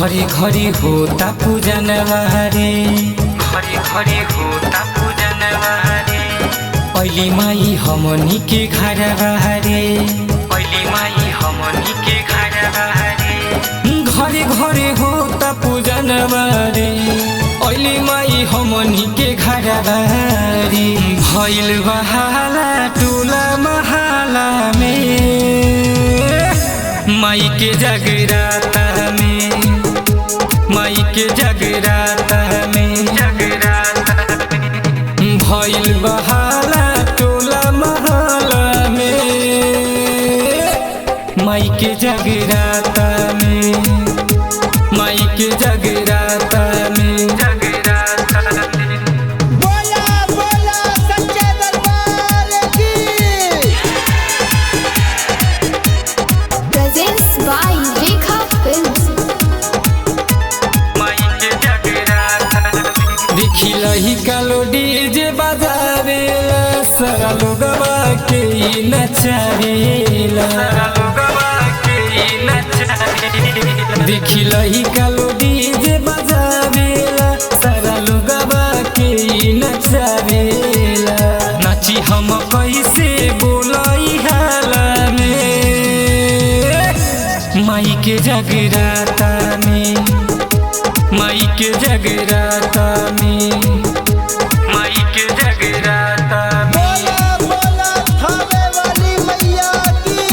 घरी घरी होता पूजन वारे, घरी घरी होता पूजन वारे। ऐली माई हमनी के घर बारे, ऐली माई हमनी के घर बारे। घरे घरे होता पूजन वारे, ऐली माई हमनी के घर बारे। भइल बहाला टोला महाला में, माई के जगराता में, माई के जगराता में, जगराता में। भइल बहाला टोला महला में, माई के जगराता में, माई के जगराता में, जगराता में। बोला बोला सच्चे दरबार की। Presents by Rekha Films. माई के जगराता में। दिखिलही कालो डीजे बजावेला, सारा लोगवा के ई नचावेला, सारा लोगवा के ई नचावेला। दिखिलही कालो डीजे बजावेला, सारा लोगवा के ई नचावेला। नाची हम कैसे बोलाई हाला में, माई के जगराता में, माई के जगराता में, माई के जगराता में। बोला बोला थावे वाली मैया की।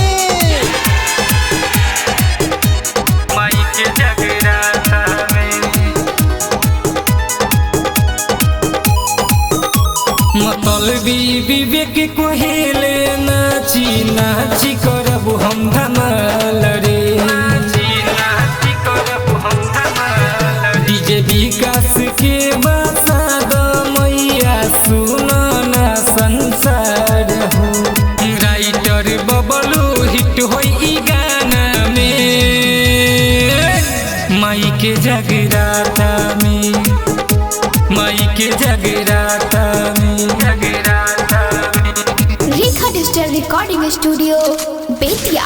माई के जगराता में। मतलबी विवेक कोहेले नाची नाची करब हम धमाल रे, नाची नाची करब हम धमाल। डीजे विकास के बसा द मैया, सुनो ना संसार हो। राइटर बबलू हिट होई ई गाना में, माई के जगराता में, माई के जगराता में, जगराता में। Rekha Digital Recording Studio, Betia.